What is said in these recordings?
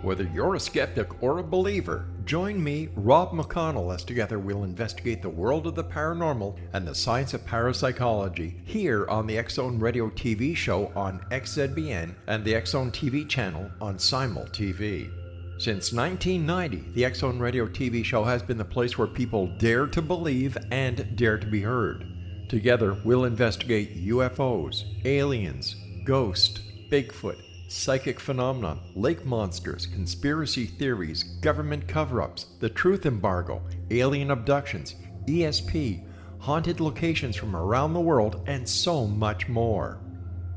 Whether you're a skeptic or a believer, join me, Rob McConnell, as together we'll investigate the world of the paranormal and the science of parapsychology here on the X-Zone Radio TV show on XZBN and the X-Zone TV channel on Simul TV. Since 1990, the X-Zone Radio TV show has been the place where people dare to believe and dare to be heard. Together, we'll investigate UFOs, aliens, ghosts, Bigfoot, psychic phenomenon, lake monsters, conspiracy theories, government cover-ups, the truth embargo, alien abductions, ESP, haunted locations from around the world, and so much more.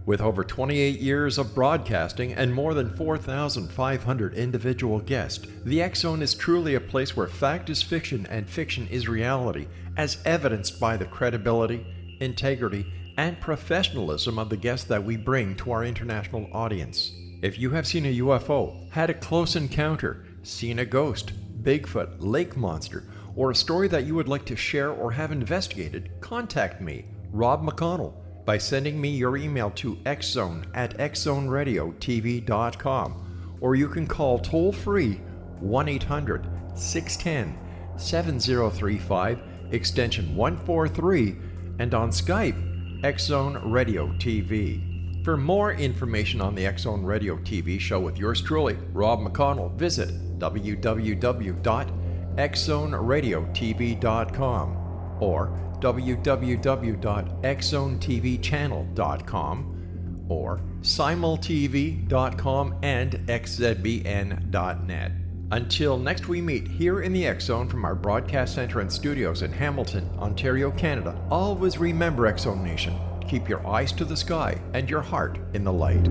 With over 28 years of broadcasting and more than 4,500 individual guests, the X-Zone is truly a place where fact is fiction and fiction is reality, as evidenced by the credibility, integrity, and professionalism of the guests that we bring to our international audience. If you have seen a UFO, had a close encounter, seen a ghost, Bigfoot, lake monster, or a story that you would like to share or have investigated, contact me, Rob McConnell, by sending me your email to xzone@xzoneradiotv.com, or you can call toll-free 1-800-610-7035, extension 143, and on Skype, X-Zone Radio TV. For more information on the X-Zone Radio TV show with yours truly, Rob McConnell, visit www.xzoneradiotv.com or www.xzonetvchannel.com or simultv.com and xzbn.net. Until next we meet here in the X-Zone from our broadcast center and studios in Hamilton, Ontario, Canada, always remember, X-Zone Nation, keep your eyes to the sky and your heart in the light.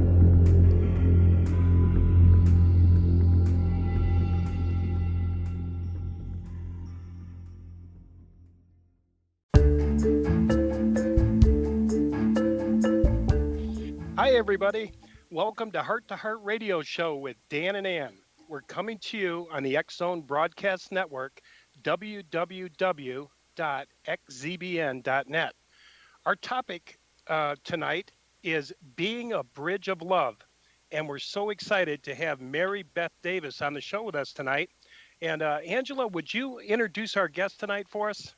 Hi everybody, welcome to Heart Radio Show with Dan and Ann. We're coming to you on the X-Zone Broadcast Network, www.xzbn.net. Our topic tonight is being a bridge of love, and we're so excited to have Mary Beth Davis on the show with us tonight. And Angela, would you introduce our guest tonight for us?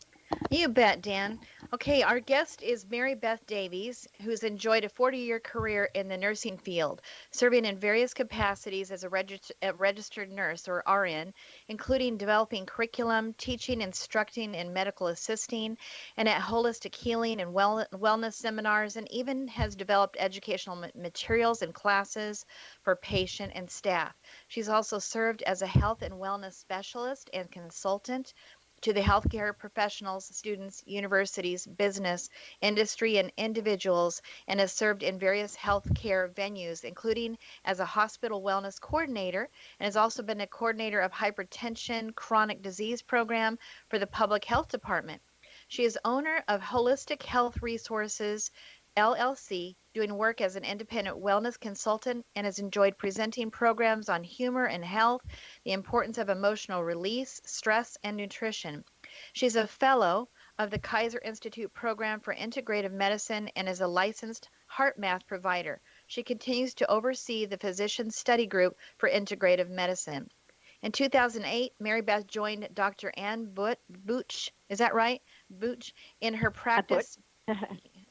You bet, Dan. Okay, our guest is Mary Beth Davies, who's enjoyed a 40-year career in the nursing field, serving in various capacities as a registered nurse, or RN, including developing curriculum, teaching, instructing, and medical assisting, and at holistic healing and wellness seminars, and even has developed educational materials and classes for patient and staff. She's also served as a health and wellness specialist and consultant to the healthcare professionals, students, universities, business, industry, and individuals, and has served in various healthcare venues, including as a hospital wellness coordinator, and has also been a coordinator of hypertension chronic disease program for the public health department. She is owner of Holistic Health Resources, LLC, doing work as an independent wellness consultant, and has enjoyed presenting programs on humor and health, the importance of emotional release, stress, and nutrition. She's a fellow of the Kaiser Institute Program for Integrative Medicine and is a licensed heart math provider. She continues to oversee the Physician Study Group for Integrative Medicine. In 2008, Mary Beth joined Dr. Ann Booch, is that right? Booch, in her practice.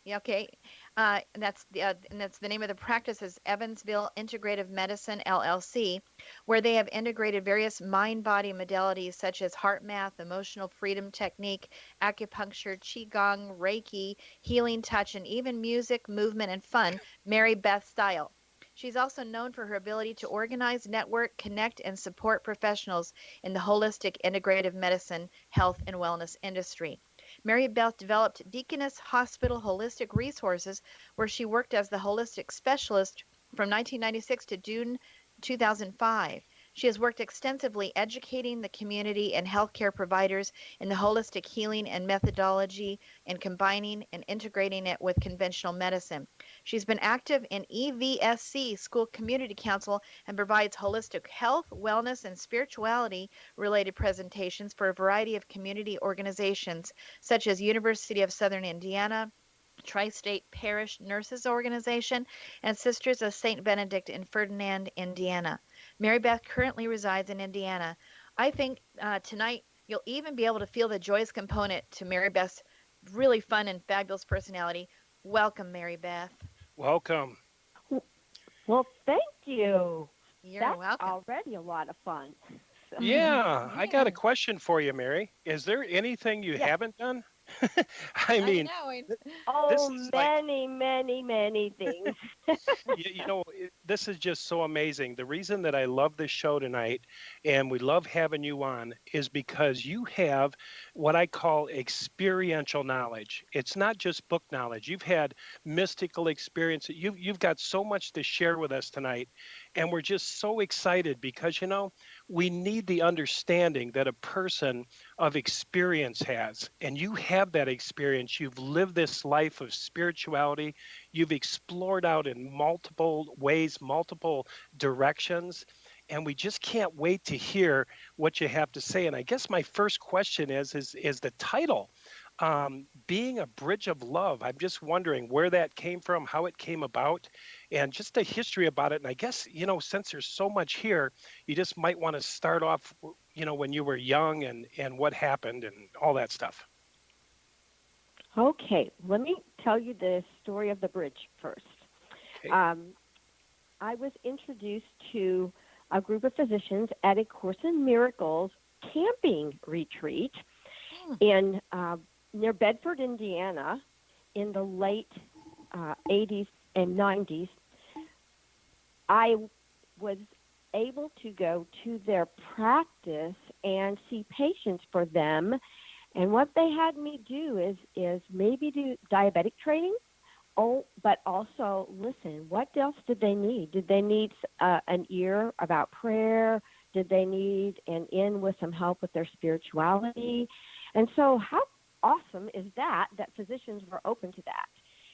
Okay, that's the name of the practice is Evansville Integrative Medicine LLC, where they have integrated various mind-body modalities such as heart math, emotional freedom technique, acupuncture, qigong, Reiki, healing touch, and even music, movement, and fun, Mary Beth style. She's also known for her ability to organize, network, connect, and support professionals in the holistic integrative medicine, health, and wellness industry. Mary Beth developed Deaconess Hospital Holistic Resources, where she worked as the holistic specialist from 1996 to June 2005. She has worked extensively educating the community and healthcare providers in the holistic healing and methodology and combining and integrating it with conventional medicine. She's been active in EVSC School Community Council and provides holistic health, wellness, and spirituality related presentations for a variety of community organizations such as University of Southern Indiana, Tri-State Parish Nurses Organization, and Sisters of St. Benedict in Ferdinand, Indiana. Mary Beth currently resides in Indiana. I think tonight you'll even be able to feel the joyous component to Mary Beth's really fun and fabulous personality. Welcome, Mary Beth. Welcome. Well, thank you. You're That's welcome. already a lot of fun. So, Yeah, I got a Yeah, question for you, Mary. Is there anything you yes. haven't done? I I mean, know. th- this Oh, is like many, many, many things. this is just so amazing. The reason that I love this show tonight and we love having you on is because you have what I call experiential knowledge. It's not just book knowledge. You've had mystical experience. You've got so much to share with us tonight. And we're just so excited because we need the understanding that a person of experience has. And you have that experience. You've lived this life of spirituality. You've explored out in multiple ways, multiple directions, and we just can't wait to hear what you have to say. And I guess my first question is the title, being a bridge of love. I'm just wondering where that came from, how it came about, and just the history about it. And I guess since there's so much here, you just might want to start off, when you were young and what happened and all that stuff. Okay, let me tell you the story of the bridge first. Okay. I was introduced to a group of physicians at a Course in Miracles camping retreat in near Bedford, Indiana, in the late 80s and 90s. I was able to go to their practice and see patients for them. And what they had me do is maybe do diabetic training. Oh, but also listen, what else did they need? Did they need an ear about prayer? Did they need an in with some help with their spirituality? And so how awesome is that physicians were open to that?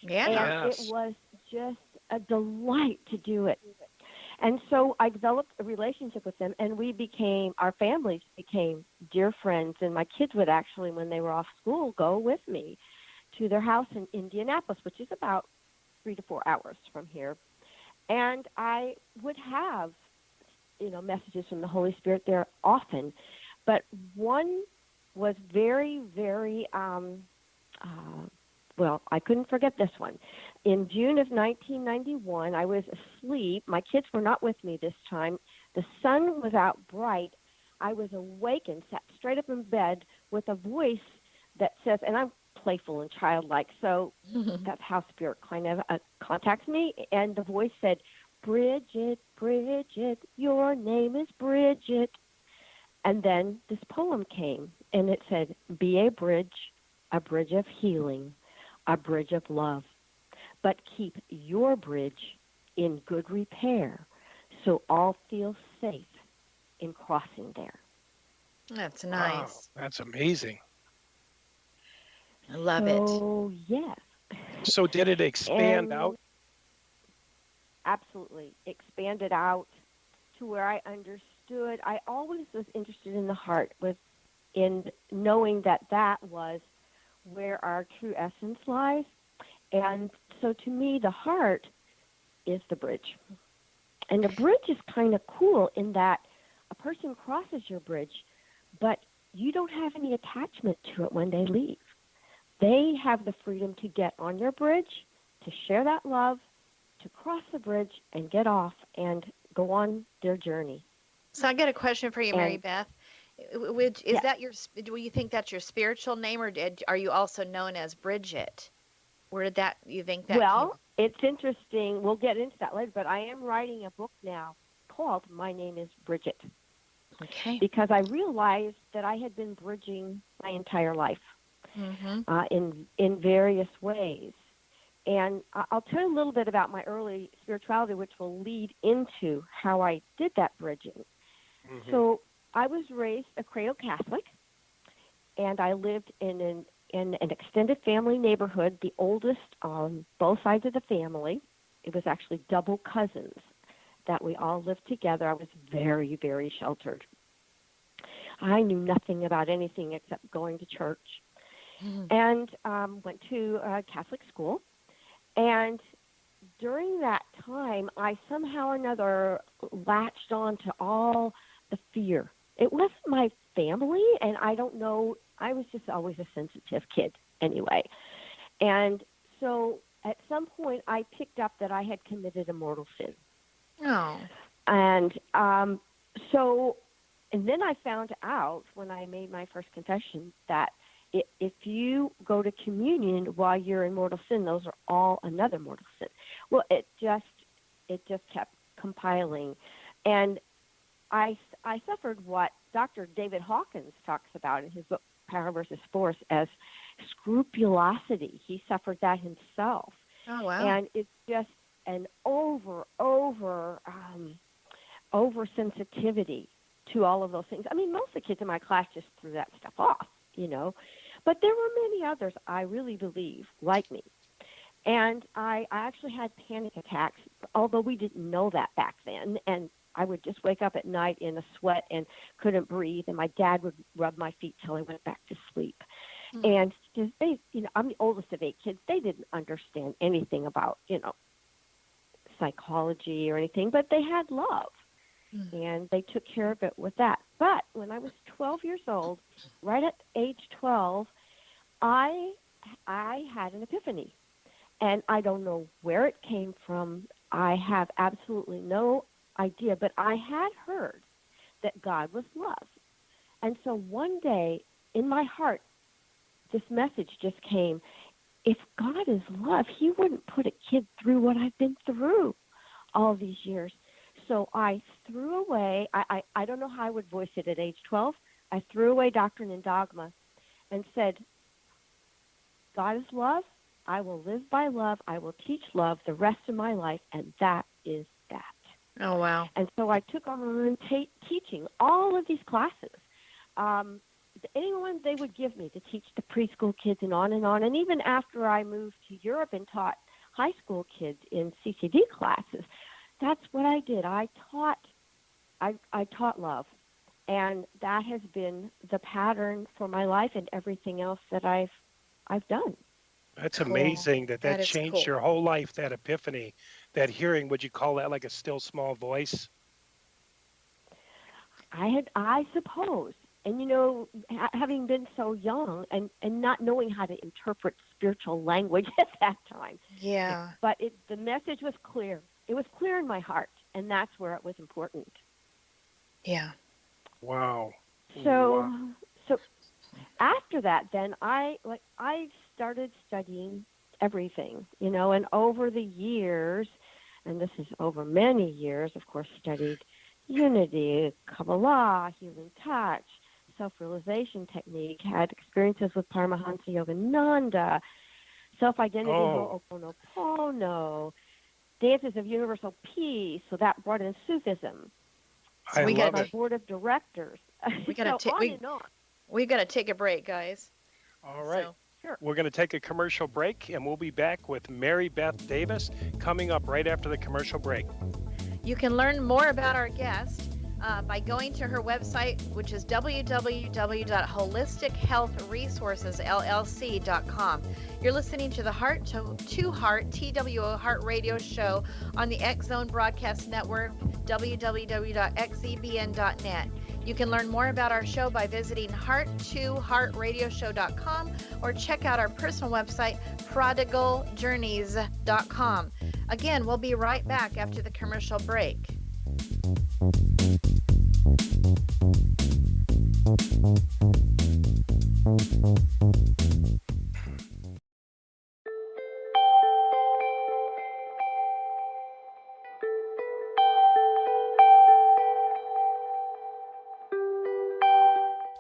yeah. And Yes. it was just a delight to do it. And so I developed a relationship with them, and our families became dear friends. And my kids would actually, when they were off school, go with me to their house in Indianapolis, which is about 3 to 4 hours from here. And I would have, messages from the Holy Spirit there often. But one was very, very, I couldn't forget this one. In June of 1991, I was asleep. My kids were not with me this time. The sun was out bright. I was awakened, sat straight up in bed with a voice that says, and I'm playful and childlike, so that's how Spirit kind of contacts me. And the voice said, "Bridget, Bridget, your name is Bridget." And then this poem came, and it said, "Be a bridge of healing, a bridge of love. But keep your bridge in good repair so all feel safe in crossing there." That's Wow, nice. that's amazing. I love it. So, yes. So did it expand And out? absolutely expanded out to where I understood. I always was interested in the heart, in knowing that was where our true essence lies. And so to me, the heart is the bridge. And the bridge is kind of cool in that a person crosses your bridge, but you don't have any attachment to it when they leave. They have the freedom to get on your bridge, to share that love, to cross the bridge and get off and go on their journey. So I got a question for you, Mary And Beth. Is yes, that do you think that's your spiritual name, or are you also known as Bridget? Where did you think that came? well, it's interesting. We'll get into that later, but I am writing a book now called My Name is Bridget, Okay. because I realized that I had been bridging my entire life in various ways. And I'll tell you a little bit about my early spirituality, which will lead into how I did that bridging. Mm-hmm. So I was raised a cradle Catholic, and I lived in an extended family neighborhood, the oldest on both sides of the family. It was actually double cousins that we all lived together. I was very, very sheltered. I knew nothing about anything except going to church. and went to Catholic school. And during that time, I somehow or another latched on to all the fear. It wasn't my family, and I don't know. I was just always a sensitive kid anyway. And so at some point, I picked up that I had committed a mortal sin. Oh. And and then I found out when I made my first confession that if you go to communion while you're in mortal sin, those are all another mortal sin. Well, it just kept compiling. And I suffered what Dr. David Hawkins talks about in his book, Power versus Force, as scrupulosity. He suffered that himself. Oh, wow. And it's just an oversensitivity to all of those things. I mean, most of the kids in my class just threw that stuff off, But there were many others, I really believe, like me. And I actually had panic attacks, although we didn't know that back then. And I would just wake up at night in a sweat and couldn't breathe, and my dad would rub my feet till I went back to sleep. And just they, I'm the oldest of 8 kids. They didn't understand anything about, psychology or anything, but they had love, and they took care of it with that. But when I was 12 years old, right at age 12, I had an epiphany, and I don't know where it came from. I have absolutely no idea, but I had heard that God was love. And so one day in my heart, this message just came. If God is love, he wouldn't put a kid through what I've been through all these years. So I threw away, I don't know how I would voice it at age 12. I threw away doctrine and dogma and said, God is love. I will live by love. I will teach love the rest of my life, and that is that. Oh, wow. And so I took on teaching all of these classes. Anyone they would give me to teach the preschool kids and on and on. And even after I moved to Europe and taught high school kids in CCD classes, that's what I did. I taught love. And that has been the pattern for my life and everything else that I've done. That's Cool. amazing that That is changed cool. your whole life, that epiphany, that hearing. Would you call that like a still small voice? I suppose. And, having been so young and not knowing how to interpret spiritual language at that time. Yeah. But the message was clear. It was clear in my heart, and that's where it was important. Yeah. Wow. So after that, then I started studying everything, and over the years, and this is over many years, of course, studied unity, Kabbalah, healing touch, self-realization technique, had experiences with Paramahansa Yogananda, self-identity, Ho'oponopono, dances of universal peace, so that brought in Sufism. I love my it. board of directors. We gotta we got to take a break, guys. All right. So, Sure. We're going to take a commercial break, and we'll be back with Mary Beth Davis coming up right after the commercial break. you can learn more about our guest by going to her website, which is www.holistichealthresourcesllc.com. You're listening to the Heart to Heart TWO Heart Radio Show on the X Zone Broadcast Network, www.xzbn.net. You can learn more about our show by visiting heart2heartradioshow.com or check out our personal website, prodigaljourneys.com. Again, we'll be right back after the commercial break.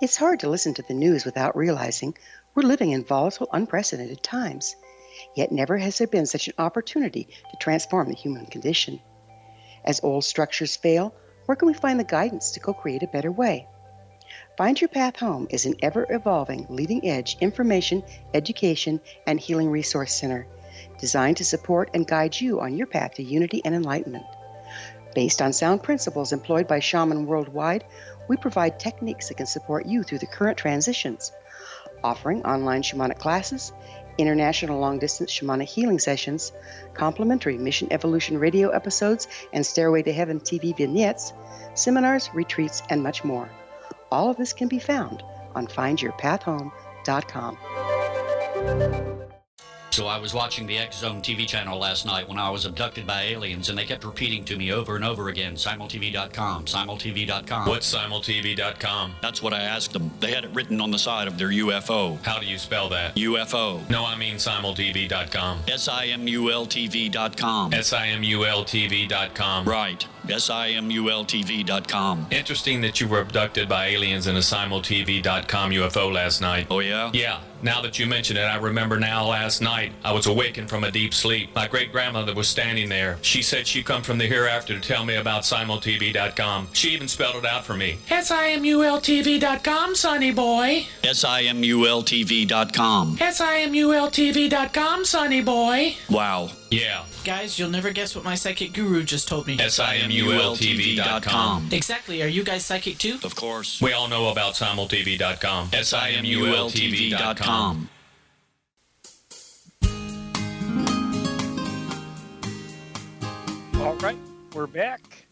It's hard to listen to the news without realizing we're living in volatile, unprecedented times. Yet never has there been such an opportunity to transform the human condition. As old structures fail, where can we find the guidance to co-create a better way? Find Your Path Home is an ever-evolving, leading-edge information, education, and healing resource center designed to support and guide you on your path to unity and enlightenment. Based on sound principles employed by shaman worldwide, we provide techniques that can support you through the current transitions. offering online shamanic classes, international long-distance shamanic healing sessions, complimentary Mission Evolution radio episodes and Stairway to Heaven TV vignettes, seminars, retreats, and much more. All of this can be found on findyourpathhome.com. So I was watching the X Zone TV channel last night when I was abducted by aliens, and they kept repeating to me over and over again, simultv.com, simultv.com. What's simultv.com? That's what I asked them. They had it written on the side of their UFO. How do you spell that? UFO. No, I mean simultv.com. simultv.com. simultv.com. Right. simultv.com. Interesting that you were abducted by aliens in a simultv.com UFO last night. Oh, yeah? Yeah. Now that you mention it, I remember now last night I was awakened from a deep sleep. My great-grandmother was standing there. She said she'd come from the hereafter to tell me about simultv.com. She even spelled it out for me. simultv.com, sonny boy. simultv.com. simultv.com, sonny boy. Wow. Yeah. Guys, you'll never guess what my psychic guru just told me. simultv.com. Exactly. Are you guys psychic too? Of course. We all know about simultv.com. simultv.com. All right, we're back.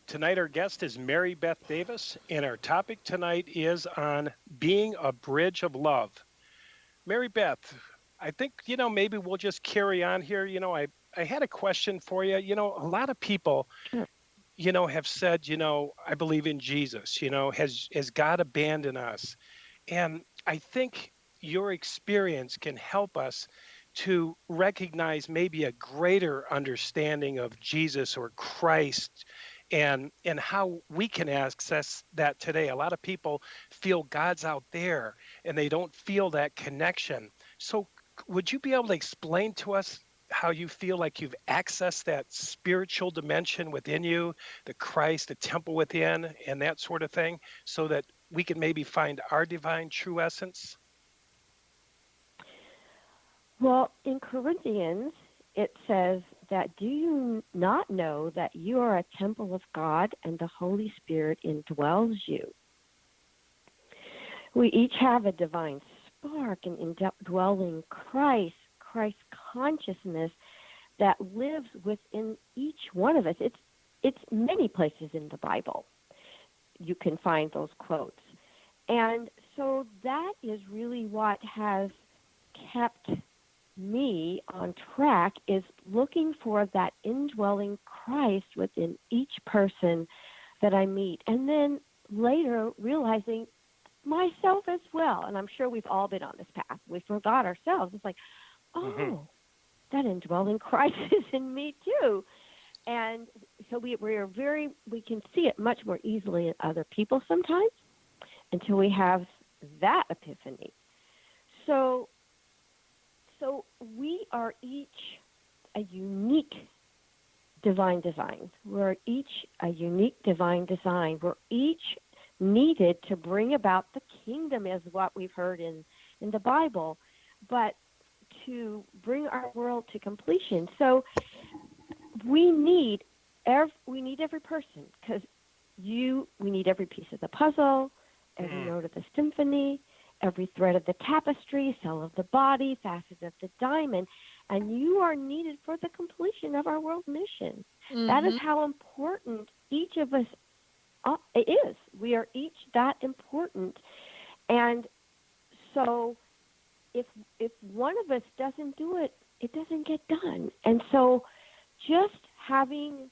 Tonight our guest is Mary Beth Davis, and our topic tonight is on being a bridge of love. Mary Beth, I think, maybe we'll just carry on here. I had a question for you. A lot of people, have said, I believe in Jesus, has God abandoned us? And I think your experience can help us to recognize maybe a greater understanding of Jesus or Christ and how we can access that today. A lot of people feel God's out there and they don't feel that connection. So would you be able to explain to us how you feel like you've accessed that spiritual dimension within you, the Christ, the temple within, and that sort of thing, so that we can maybe find our divine true essence? Well, in Corinthians, it says that, do you not know that you are a temple of God and the Holy Spirit indwells you? We each have a divine spark and indwelling Christ consciousness that lives within each one of us. It's many places in the Bible you can find those quotes. And so that is really what has kept me on track, is looking for that indwelling Christ within each person that I meet. And then later realizing myself as well. And I'm sure we've all been on this path. We forgot ourselves. It's like, that indwelling Christ is in me too. And so we can see it much more easily in other people sometimes until we have that epiphany. So we are each a unique divine design. We're each a unique divine design. We're each needed to bring about the kingdom, as what we've heard in the Bible, but to bring our world to completion. So we need every person, because we need every piece of the puzzle, every note of the symphony, every thread of the tapestry, cell of the body, facet of the diamond, and you are needed for the completion of our world mission. That is how important each of us is. We are each that important. And so if one of us doesn't do it, it doesn't get done. And so just having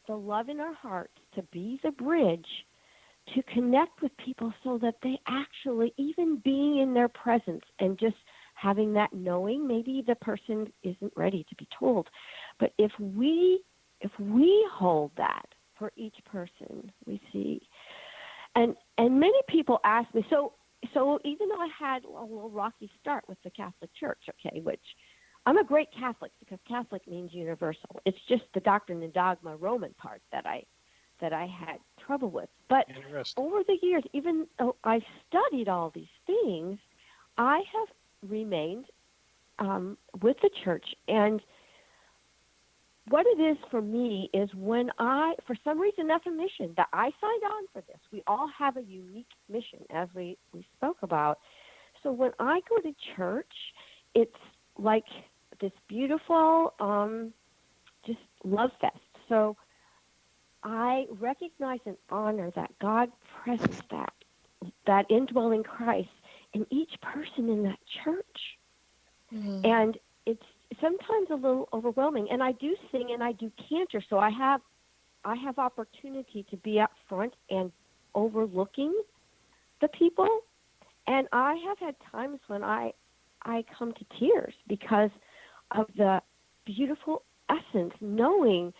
the love in our hearts to be the bridge to connect with people, so that they actually, even being in their presence and just having that knowing, maybe the person isn't ready to be told, but if we hold that for each person we see, and many people ask me, so even though I had a little rocky start with the Catholic Church, okay, which I'm a great Catholic, because Catholic means universal. It's just the doctrine and dogma Roman part that I had trouble with. But over the years, even though I've studied all these things, I have remained with the church. And what it is for me is when for some reason, that's a mission that I signed on for this. We all have a unique mission, as we spoke about. so when I go to church, it's like this beautiful, just love fest. So I recognize and honor that God presents that indwelling Christ in each person in that church. Mm. And it's sometimes a little overwhelming. And I do sing and I do cantor, so I have opportunity to be up front and overlooking the people. And I have had times when I come to tears because of the beautiful essence, knowing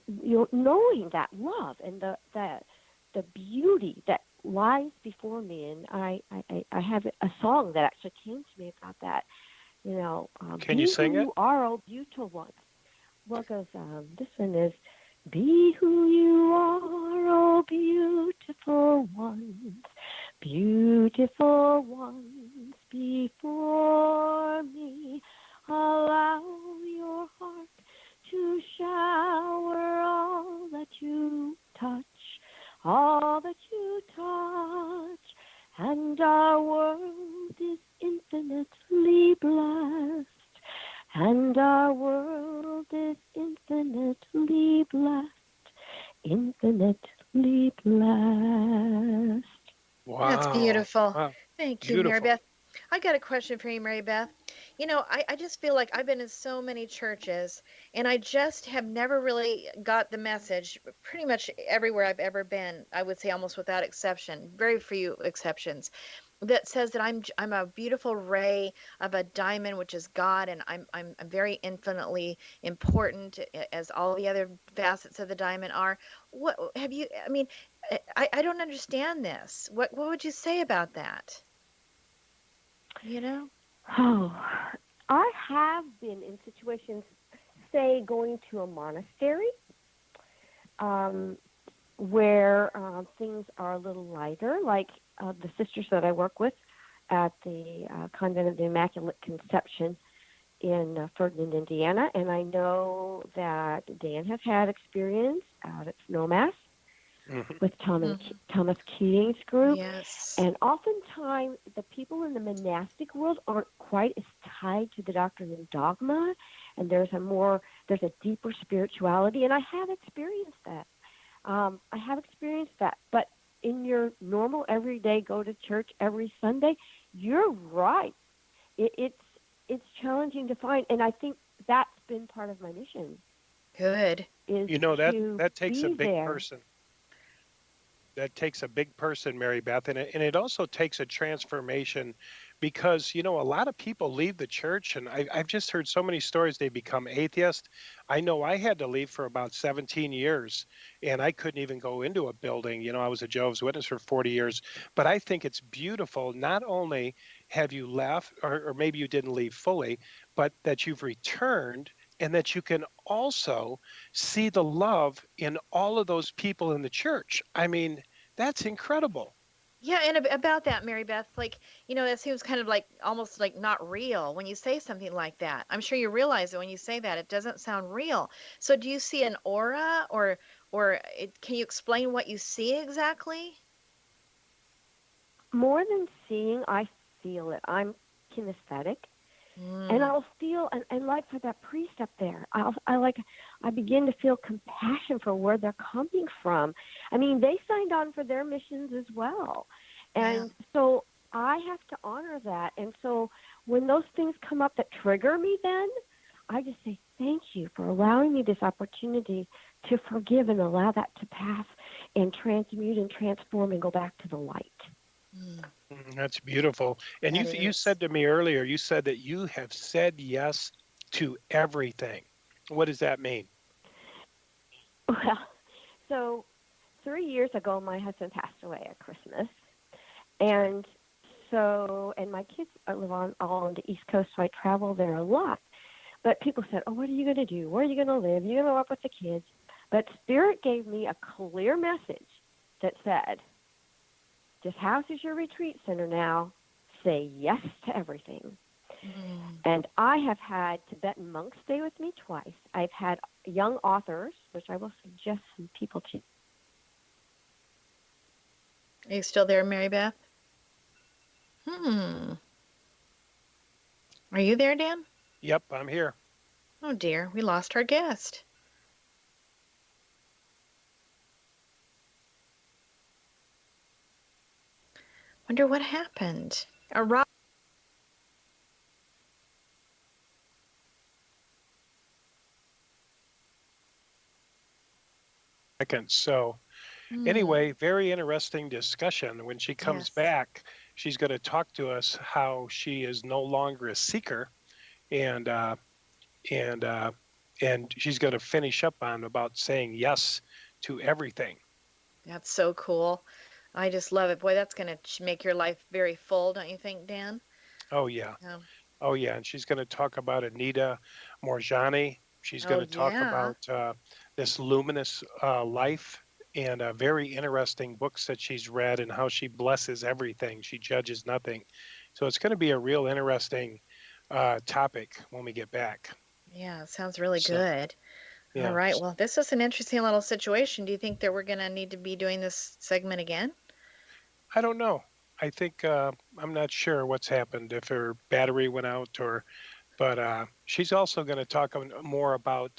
that love and the beauty that lies before me. And I have a song that actually came to me about that. Can you sing it? You are, oh beautiful one. Well, goes this one is, be who you are, oh beautiful ones before me. Allow your heart to shower all that you touch, and our world is infinitely blessed. And our world is infinitely blessed. Wow. That's beautiful. Wow. Thank you, Beautiful. Mary Beth. I got a question for you, Mary Beth. I just feel like I've been in so many churches and I just have never really got the message pretty much everywhere I've ever been. I would say almost without exception, very few exceptions, that says that I'm a beautiful ray of a diamond, which is God, and I'm very infinitely important as all the other facets of the diamond are. What have you? I mean, I don't understand this. What would you say about that? Oh, I have been in situations, say, going to a monastery, where things are a little lighter, like the sisters that I work with at the Convent of the Immaculate Conception in Ferdinand, Indiana. And I know that Dan has had experience out at Snowmass with Thomas Keating's group. Yes. And oftentimes the people in the monastic world aren't quite as tied to the doctrine and dogma, and there's a deeper spirituality, and I have experienced that. But in your normal everyday go to church every Sunday, you're right. It's challenging to find, and I think that's been part of my mission. Good. That takes a big there. person. That takes a big person, Mary Beth, and it also takes a transformation, because a lot of people leave the church, and I've just heard so many stories they become atheists. I know I had to leave for about 17 years, and I couldn't even go into a building. I was a Jehovah's Witness for 40 years, but I think it's beautiful. Not only have you left, or maybe you didn't leave fully, but that you've returned, and that you can also see the love in all of those people in the church. I mean, that's incredible. Yeah, and about that, Mary Beth, that seems kind of like almost like not real when you say something like that. I'm sure you realize that when you say that, it doesn't sound real. So do you see an aura, or can you explain what you see exactly? More than seeing, I feel it. I'm kinesthetic. And I'll feel, and like for that priest up there, I begin to feel compassion for where they're coming from. I mean, they signed on for their missions as well. And so I have to honor that. And so when those things come up that trigger me, then I just say, thank you for allowing me this opportunity to forgive and allow that to pass and transmute and transform and go back to the light. That's beautiful. And you said to me earlier, you said that you have said yes to everything. What does that mean? Well, so 3 years ago, my husband passed away at Christmas. And my kids live all on the East Coast, so I travel there a lot. But people said, oh, what are you going to do? Where are you going to live? You're going to live with the kids. But Spirit gave me a clear message that said, this house is your retreat center now. Say yes to everything. And I have had Tibetan monks stay with me twice. I've had young authors, which I will suggest some people to. Are you still there, Mary Beth? Hmm. Are you there, Dan? Yep, I'm here. Oh dear, we lost our guest. Wonder what happened. Rob. So anyway, very interesting discussion. When she comes Yes. back, she's going to talk to us how she is no longer a seeker, and and uh, and she's going to finish up on about saying yes to everything. That's so cool. I just love it. Boy, that's going to make your life very full, don't you think, Dan? Oh yeah, Um, oh yeah, and she's going to talk about Anita Morjani. She's going oh to talk yeah. about this luminous life and very interesting books that she's read and how she blesses everything. She judges nothing. So it's going to be a real interesting topic when we get back. Yeah, it sounds really So good. All yeah, right. Well, this is an interesting little situation. Do you think that we're going to need to be doing this segment again? I don't know. I think I'm not sure what's happened if her battery went out or, but she's also going to talk more about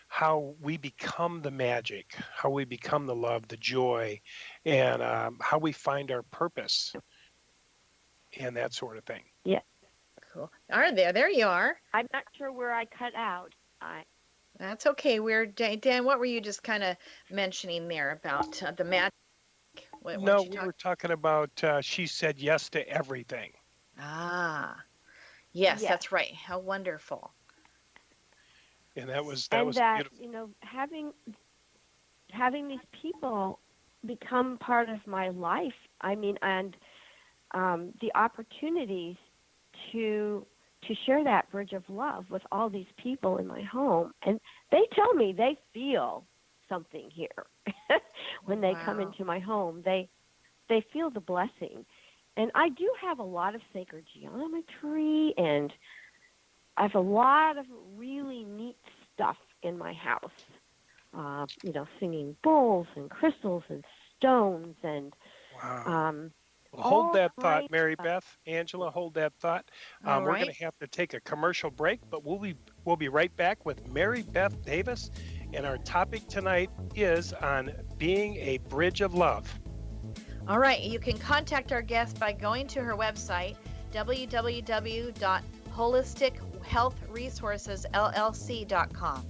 how we become the magic, how we become the love, the joy, and how we find our purpose and that sort of thing. Yeah. Cool. There you are. I'm not sure where I cut out. That's okay. Dan, what were you just kind of mentioning there about the magic? No, we were talking about she said yes to everything. Ah, yes, Yes. that's right. How wonderful. And that was that beautiful. having these people become part of my life. I mean, and the opportunities to share that bridge of love with all these people in my home, and they tell me they feel something here when they come into my home. They feel the blessing, and I do have a lot of sacred geometry, and I have a lot of really neat stuff in my house. Singing bowls and crystals and stones and Hold that thought, Mary Beth. Angela, hold that thought. We're right. going to have to take a commercial break, but we'll be right back with Mary Beth Davis, and our topic tonight is on being a bridge of love. All right, you can contact our guest by going to her website, www.holistichealthresourcesllc.com.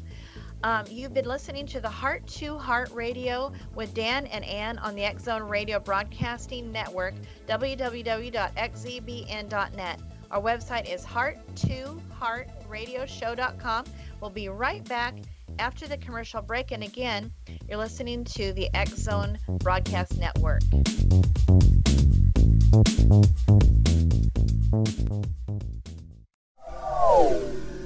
You've been listening to the Heart to Heart Radio with Dan and Ann on the X Zone Radio Broadcasting Network, www.xzbn.net. Our website is heart2heartradioshow.com. We'll be right back after the commercial break. And again, you're listening to the X Zone Broadcast Network.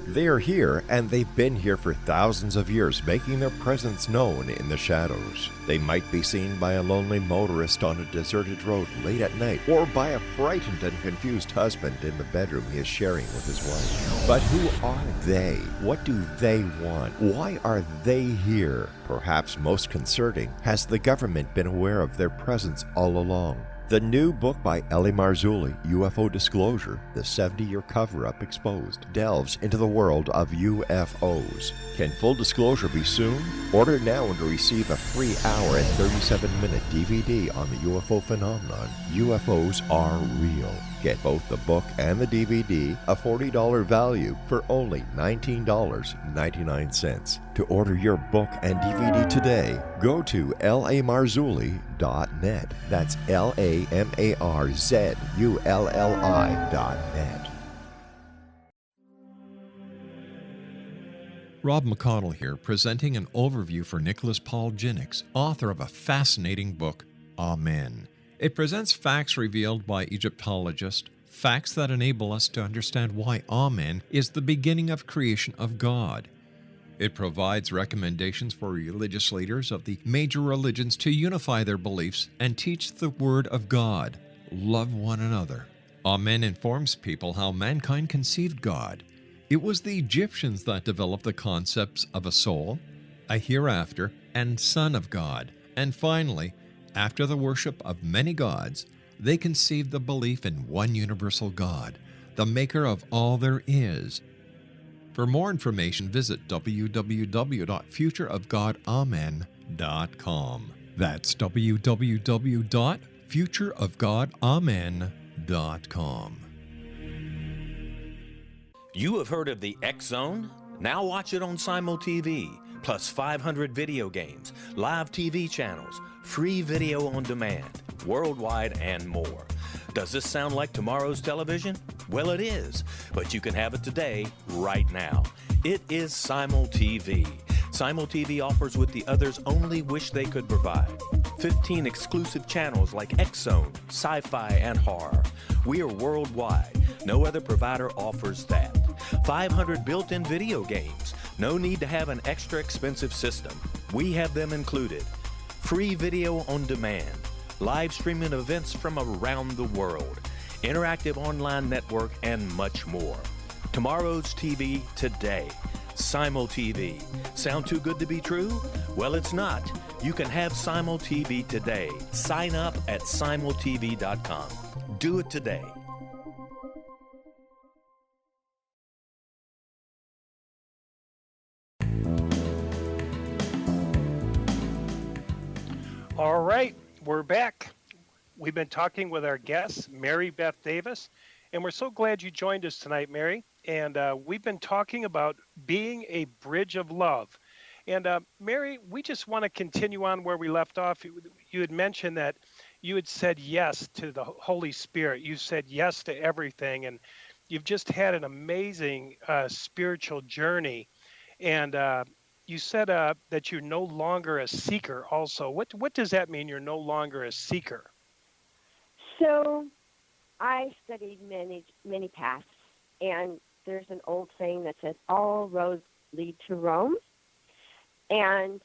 They are here, and they've been here for thousands of years, making their presence known in the shadows. They might be seen by a lonely motorist on a deserted road late at night, or by a frightened and confused husband in the bedroom he is sharing with his wife. But who are they? What do they want? Why are they here? Perhaps most concerning, has the government been aware of their presence all along? The new book by L.A. Marzulli, UFO Disclosure, the 70-year cover-up exposed, delves into the world of UFOs. Can full disclosure be soon? Order now and receive a free hour and 37-minute DVD on the UFO phenomenon. UFOs are real. Get both the book and the DVD, a $40 value, for only $19.99. To order your book and DVD today, go to lamarzulli.net. That's LAMARZULLI.net. Rob McConnell here, presenting an overview for Nicholas Paul Jennings, author of a fascinating book, Amen. It presents facts revealed by Egyptologists, facts that enable us to understand why Amen is the beginning of creation of God. It provides recommendations for religious leaders of the major religions to unify their beliefs and teach the Word of God. Love one another. Amen informs people how mankind conceived God. It was the Egyptians that developed the concepts of a soul, a hereafter, and Son of God. And finally, after the worship of many gods, They conceived the belief in one universal God, the maker of all there is. For more information, visit www.futureofgodamen.com. That's www.futureofgodamen.com. You have heard of the X Zone? Now watch it on Simul TV, plus 500 video games, live TV channels, free video on demand, worldwide, and more. Does this sound like tomorrow's television? Well, it is, but you can have it today, right now. It is Simul TV. Simul TV offers what the others only wish they could provide. 15 exclusive channels like X Zone, sci-fi, and horror. We are worldwide. No other provider offers that. 500 built-in video games. No need to have an extra expensive system. We have them included. Free video on demand. Live streaming events from around the world. Interactive online network, and much more. Tomorrow's TV today. Simul TV. Sound too good to be true? Well, it's not. You can have Simul TV today. Sign up at simultv.com. Do it today. All right, we're back. We've been talking with our guest, Mary Beth Davis, and we're so glad you joined us tonight, Mary. And we've been talking about being a bridge of love. And Mary, we just want to continue on where we left off. You had mentioned that you had said yes to the Holy Spirit. You said yes to everything, and you've just had an amazing spiritual journey. And you said that you're no longer a seeker also. What does that mean, you're no longer a seeker? So I studied many paths, and there's an old saying that says, all roads lead to Rome. And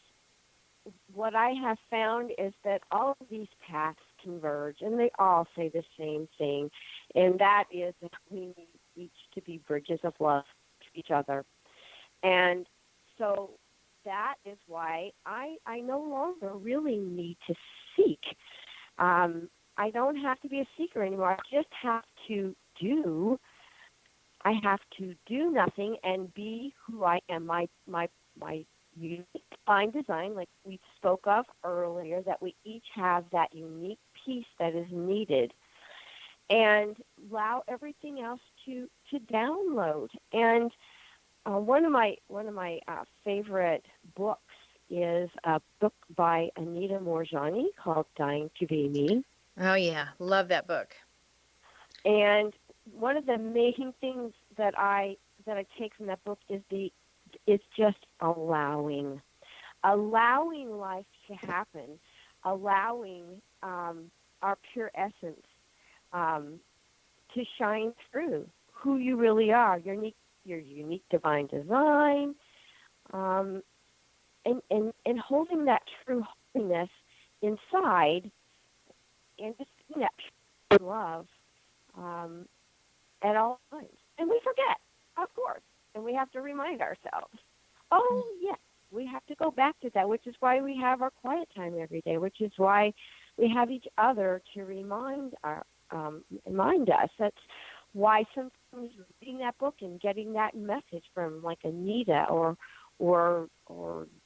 what I have found is that all of these paths converge, and they all say the same thing, and that is that we need each to be bridges of love to each other. And so that is why I no longer really need to seek. I don't have to be a seeker anymore. I just have to do. I have to do nothing and be who I am. My unique divine design, like we spoke of earlier, that we each have that unique piece that is needed, and allow everything else to download. And one of my favorite books is a book by Anita Moorjani called "Dying to Be Me." Oh yeah, love that book. And one of the main things that I take from that book is just allowing life to happen, allowing our pure essence to shine through who you really are, your unique divine design, and holding that true holiness inside, and just being that pure love at all times. And we forget, of course, and we have to remind ourselves. Oh, yes, we have to go back to that, which is why we have our quiet time every day, which is why we have each other to remind us. That's why sometimes reading that book and getting that message from like Anita or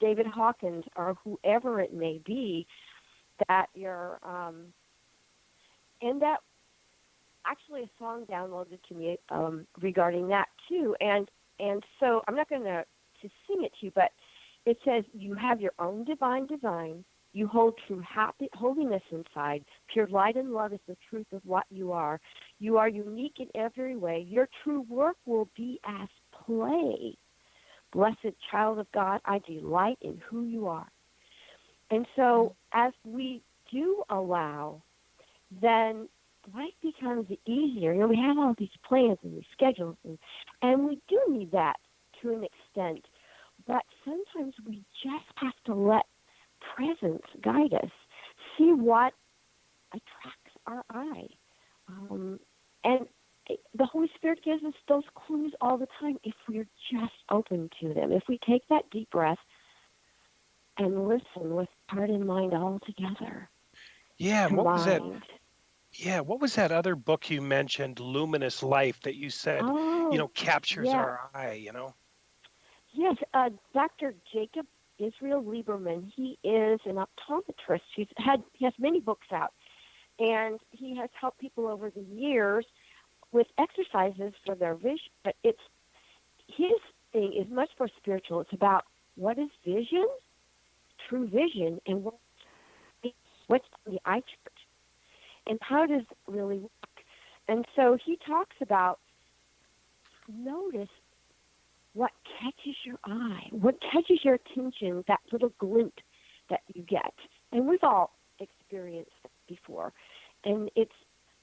David Hawkins or whoever it may be, that you're and that actually a song downloaded to me regarding that too, and so I'm not going to sing it to you, but it says you have your own divine design. You hold true holiness inside. Pure light and love is the truth of what you are. You are unique in every way. Your true work will be as play. Blessed child of God, I delight in who you are. And so as we do allow, then life becomes easier. You know, we have all these plans and these schedules, and we do need that to an extent. But sometimes we just have to let presence guide us, see what attracts our eye. And the Holy Spirit gives us those clues all the time if we're just open to them. If we take that deep breath and listen with heart and mind all together. Yeah, what was that? Yeah, what was that other book you mentioned, Luminous Life, that you said, Oh, captures yeah. our eye? Yes, Dr. Jacob Israel Lieberman. He is an optometrist. He has many books out, and he has helped people over the years with exercises for their vision. But it's his thing is much more spiritual. It's about what is vision, true vision, and what's on the eye chart, and how does it really work. And so he talks about notice what catches your eye, what catches your attention, that little glint that you get. And we've all experienced that before. And it's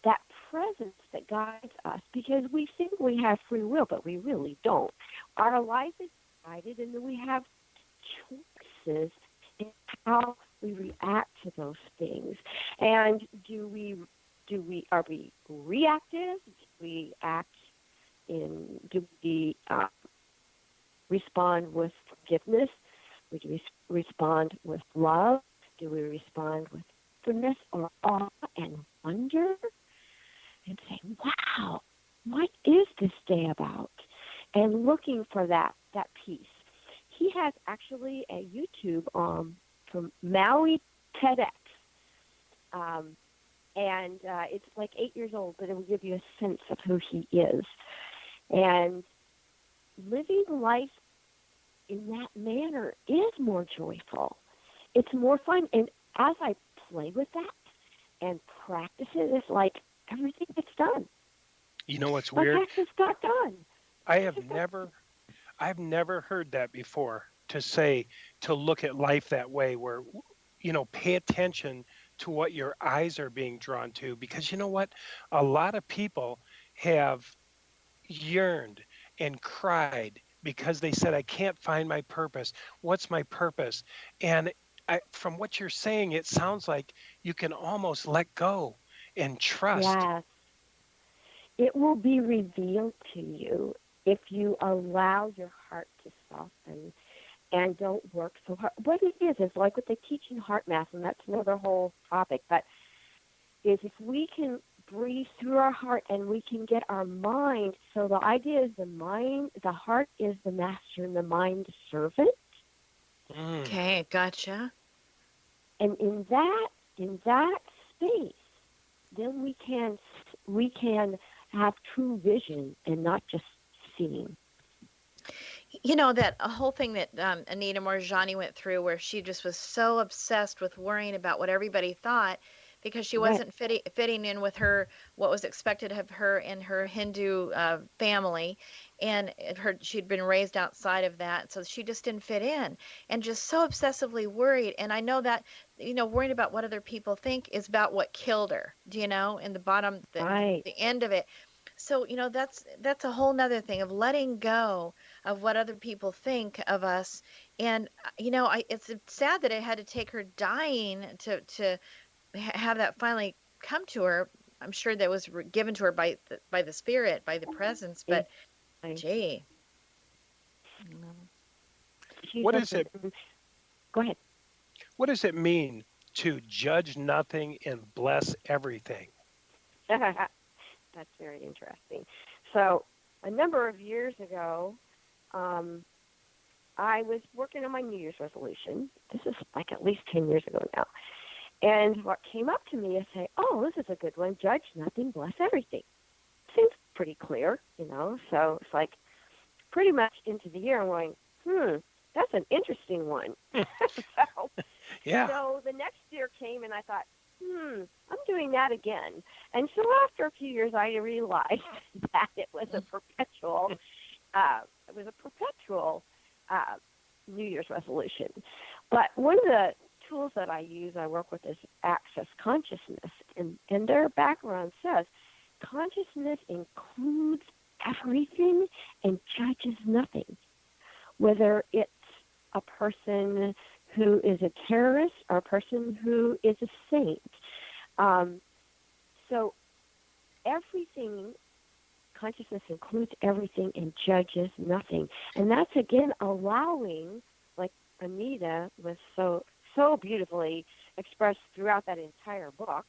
that presence that guides us, because we think we have free will, but we really don't. Our life is guided, and then we have choices in how we react to those things. And are we reactive? Do we respond with forgiveness? Do we respond with love? Do we respond with goodness or awe and wonder? And say, wow, what is this day about? And looking for that piece. He has actually a YouTube from Maui TEDx. And it's like 8 years old, but it will give you a sense of who he is. And living life in that manner is more joyful. It's more fun. And as I play with that and practice it, it's like everything gets done. You know what's weird? My taxes got done. I've never heard that before, to look at life that way, where, pay attention to what your eyes are being drawn to, because you know what? A lot of people have yearned and cried because they said, I can't find my purpose. What's my purpose? And from what you're saying, it sounds like you can almost let go and trust. Yes. It will be revealed to you if you allow your heart to soften and don't work so hard. What it is like what they teach in heart math, and that's another whole topic, but is if we can breathe through our heart and we can get our mind, so the idea is the heart is the master and the mind the servant. Okay, gotcha. And in that space, then we can have true vision and not just seeing. That whole thing that Anita Morjani went through, where she just was so obsessed with worrying about what everybody thought, because she wasn't fitting in with what was expected of her in her Hindu family, and she'd been raised outside of that, so she just didn't fit in, and just so obsessively worried. And I know that worrying about what other people think is about what killed her. In the bottom, the end of it. So that's a whole nother thing of letting go of what other people think of us. And it's sad that it had to take her dying to have that finally come to her. I'm sure that was given to her by the spirit, by the presence. But gee, what is it? Go ahead. What does it mean to judge nothing and bless everything? That's very interesting. So a number of years ago, I was working on my New Year's resolution. This is like at least 10 years ago now. And what came up to me is say, oh, this is a good one. Judge nothing, bless everything. Seems pretty clear, So it's like pretty much into the year I'm going, that's an interesting one. Yeah. So the next year came and I thought, I'm doing that again. And so after a few years, I realized that it was a perpetual New Year's resolution. But one of the tools that I work with is Access Consciousness. And their background says consciousness includes everything and judges nothing, whether it's a person who is a terrorist or a person who is a saint. So everything, consciousness includes everything and judges nothing. And that's, again, allowing, like Anita was so beautifully expressed throughout that entire book,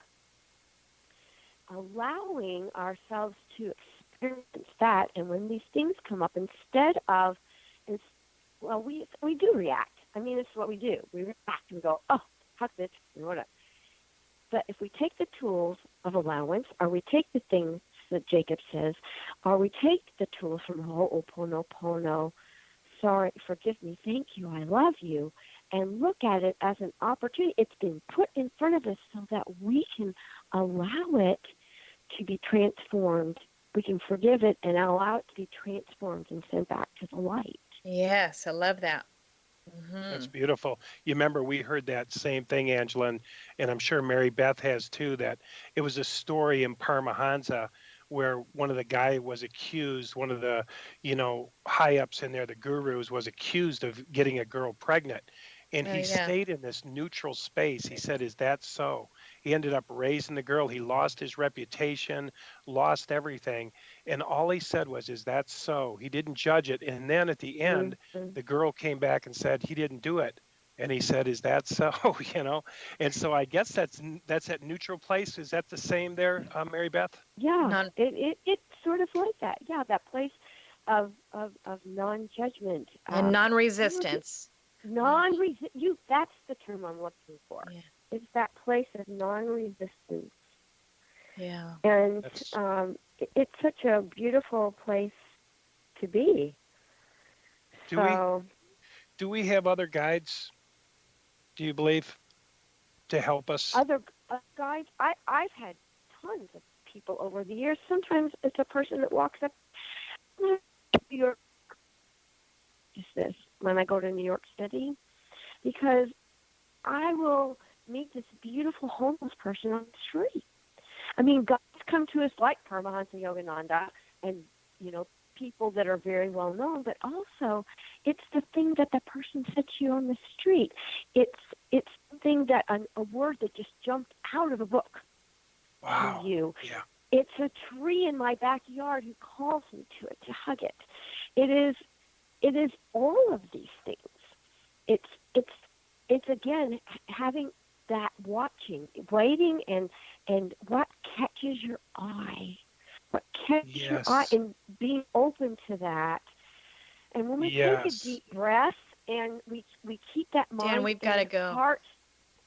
allowing ourselves to experience that. And when these things come up, instead of, well, we do react. I mean, it's what we do. We react and go, oh, fuck this, and whatever. But if we take the tools of allowance, or we take the things that Jacob says, or we take the tools from Ho'oponopono, sorry, forgive me, thank you, I love you, and look at it as an opportunity. It's been put in front of us so that we can allow it to be transformed. We can forgive it and allow it to be transformed and sent back to the light. Yes, I love that. Mm-hmm. That's beautiful. You remember we heard that same thing, Angela, and I'm sure Mary Beth has too, that it was a story in Paramahansa where one of the guy was accused, one of the, high ups in there, the gurus, was accused of getting a girl pregnant. And he stayed in this neutral space. He said, is that so? He ended up raising the girl. He lost his reputation, lost everything. And all he said was, is that so? He didn't judge it. And then at the end, the girl came back and said he didn't do it. And he said, is that so? And so I guess that's that neutral place. Is that the same there, Mary Beth? Yeah, it's sort of like that. Yeah, that place of non-judgment. And non-resistance. That's the term I'm looking for. Yeah. It's that place of non-resistance. Yeah. And it's such a beautiful place to be. Do we have other guides, do you believe, to help us? Other guides? I've had tons of people over the years. Sometimes it's a person that walks up to New York. Just this. When I go to New York City, because I will meet this beautiful homeless person on the street. I mean, guides come to us like Paramahansa Yogananda and, people that are very well known, but also it's the thing that the person said to you on the street. It's something that a word that just jumped out of a book to you. Yeah. It's a tree in my backyard who calls me to it, to hug it. It is all of these things. It's again having that watching, waiting, and what catches your eye, your eye, and being open to that. And when we take a deep breath and we keep that mind, Dan, we've got to go. Heart,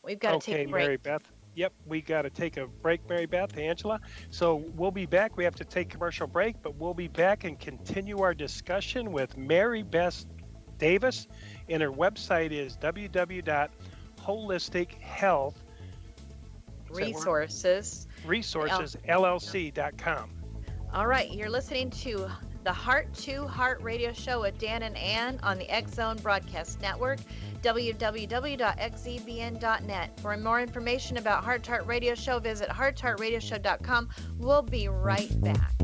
we've got to take a break. Mary Beth. Yep, we got to take a break, Mary Beth, Angela. So we'll be back. We have to take a commercial break, but we'll be back and continue our discussion with Mary Beth Davis. And her website is www.holistichealthresourcesllc.com. All right, you're listening to the Heart to Heart radio show with Dan and Ann on the X Zone Broadcast Network, www.xzbn.net. For more information about Heart to Heart Radio Show, visit heartheartradioshow.com. We'll be right back.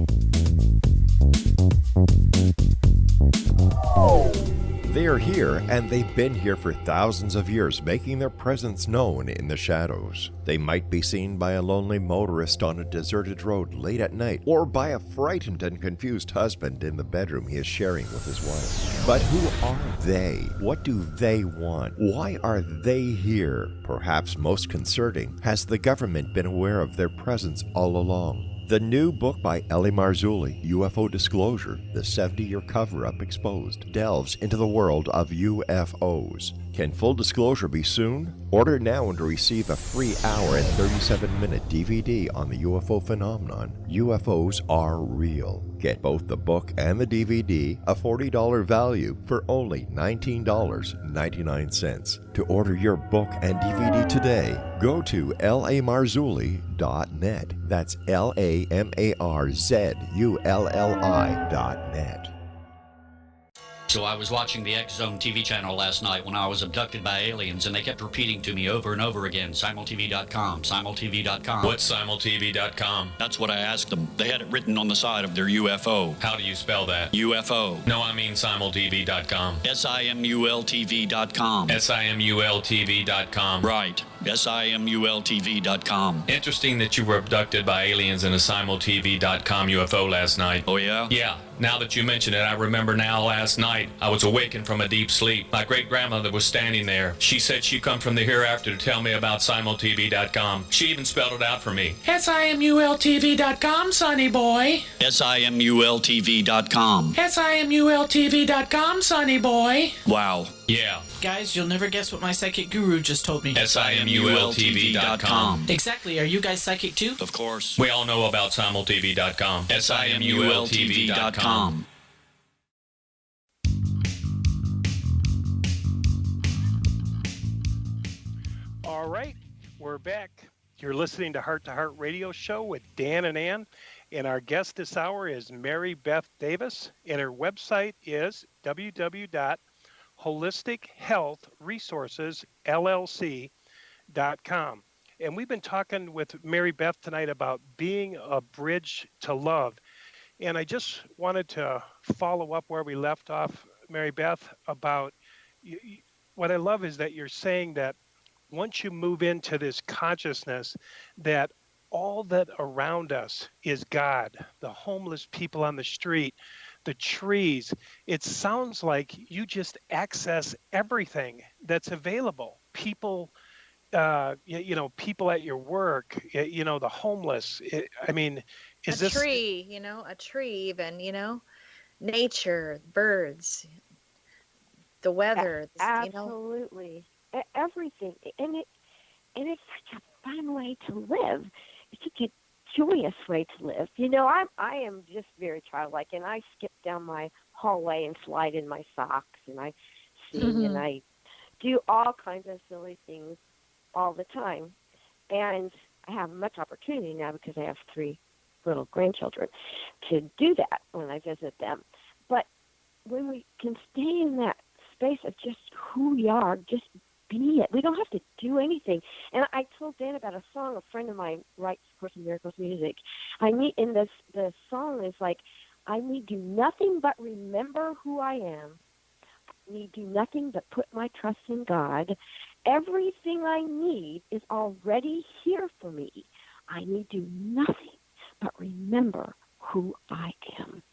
They are here, and they've been here for thousands of years, making their presence known in the shadows. They might be seen by a lonely motorist on a deserted road late at night, or by a frightened and confused husband in the bedroom he is sharing with his wife. But who are they? What do they want? Why are they here? Perhaps most concerning, has the government been aware of their presence all along? The new book by L.A. Marzulli, UFO Disclosure, the 70-year cover-up exposed, delves into the world of UFOs. Can full disclosure be soon? Order now and receive a free hour and 37-minute DVD on the UFO phenomenon. UFOs are real. Get both the book and the DVD, a $40 value, for only $19.99. To order your book and DVD today, go to lamarzulli.net. That's LAMARZULLI.net. So I was watching the X Zone TV channel last night when I was abducted by aliens, and they kept repeating to me over and over again, simultv.com, simultv.com. What's simultv.com? That's what I asked them. They had it written on the side of their UFO. How do you spell that? UFO. No, I mean simultv.com. simultv.com. simultv.com. Right. simultv.com. Interesting that you were abducted by aliens in a simultv.com UFO last night. Oh, yeah? Yeah. Now that you mention it, I remember now last night I was awakened from a deep sleep. My great-grandmother was standing there. She said she come from the hereafter to tell me about simultv.com. She even spelled it out for me. SIMULTV.com, sonny boy. SIMULTV.com. SIMULTV.com, sonny boy. Wow. Yeah. Guys, you'll never guess what my psychic guru just told me. SIMULTV.com. Exactly. Are you guys psychic too? Of course. We all know about simultv.com. SIMULTV.com. All right, we're back. You're listening to Heart Radio Show with Dan and Ann, and our guest this hour is Mary Beth Davis, and her website is www.holistichealthresourcesllc.com. And we've been talking with Mary Beth tonight about being a bridge to love. And I just wanted to follow up where we left off, Mary Beth, about what I love is that you're saying that once you move into this consciousness that all that around us is God, the homeless people on the street, the trees, it sounds like you just access everything that's available. People, people at your work, the homeless. Is a tree, a tree even, nature, birds, the weather, Absolutely. Everything. And it's such a fun way to live. It's such a joyous way to live. I am just very childlike, and I skip down my hallway and slide in my socks, and I sing, and I do all kinds of silly things all the time. And I have much opportunity now because I have 3 little grandchildren to do that when I visit them. But when we can stay in that space of just who we are, just be it. We don't have to do anything. And I told Dan about a song a friend of mine writes, of course, in Miracles music. The song is like, I need do nothing but remember who I am. I need do nothing but put my trust in God. Everything I need is already here for me. I need do nothing but remember who I am.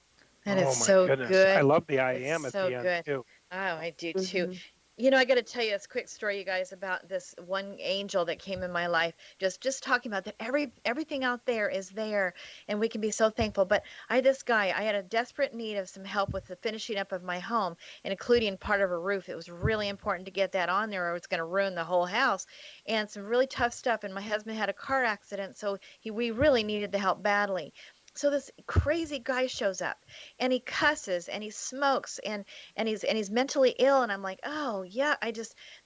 That is so good. I love the I am at so the end, good. too. Oh, I do, too. I got to tell you this quick story, you guys, about this one angel that came in my life. Just talking about that everything out there is there, and we can be so thankful. But I had a desperate need of some help with the finishing up of my home, and including part of a roof. It was really important to get that on there, or it's going to ruin the whole house, and some really tough stuff. And my husband had a car accident, so we really needed the help badly. So this crazy guy shows up, and he cusses and he smokes and he's mentally ill, and I'm like, oh yeah,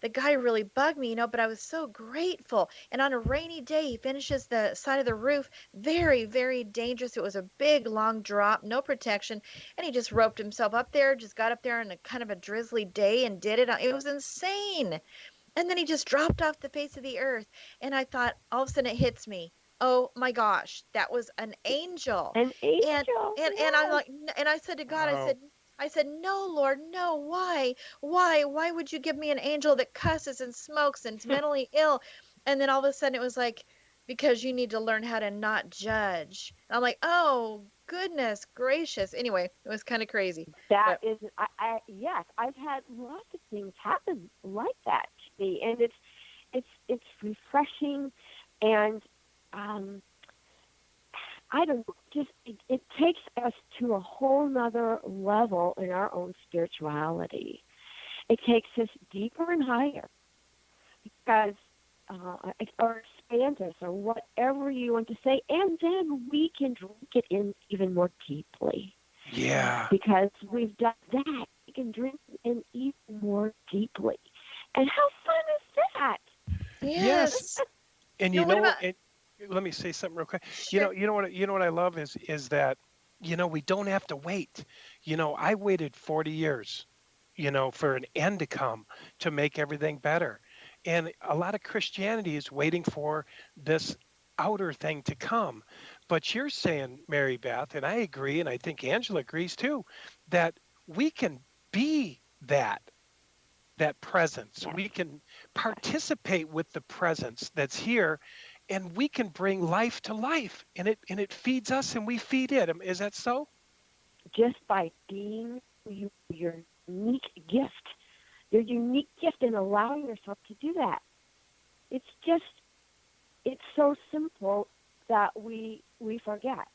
the guy really bugged me, but I was so grateful. And on a rainy day, he finishes the side of the roof, very, very dangerous. It was a big long drop, no protection, and he just roped himself up there, just got up there on a kind of a drizzly day and did it. It was insane. And then he just dropped off the face of the earth, and I thought, all of a sudden it hits me. Oh my gosh, that was an angel. An angel. And I'm like, and I said to God, Wow. I said, no, Lord, no, why would you give me an angel that cusses and smokes and is mentally ill? And then all of a sudden it was like, because you need to learn how to not judge. And I'm like, oh goodness gracious. Anyway, it was kind of crazy. Yes, I've had lots of things happen like that to me, and it's refreshing, and I don't know, it takes us to a whole nother level in our own spirituality. It takes us deeper and higher, because or expands us, or whatever you want to say, and then we can drink it in even more deeply. Yeah. Because we've done that, we can drink it in even more deeply. And how fun is that? Yes. And let me say something real quick. Sure. You know what I love is that, we don't have to wait. I waited 40 years, for an end to come to make everything better. And a lot of Christianity is waiting for this outer thing to come. But you're saying, Mary Beth, and I agree, and I think Angela agrees too, that we can be that presence. Yes. We can participate with the presence that's here, and we can bring life to life, and it feeds us and we feed it. Is that so? just by being your unique gift, and allowing yourself to do that. It's so simple that we forget.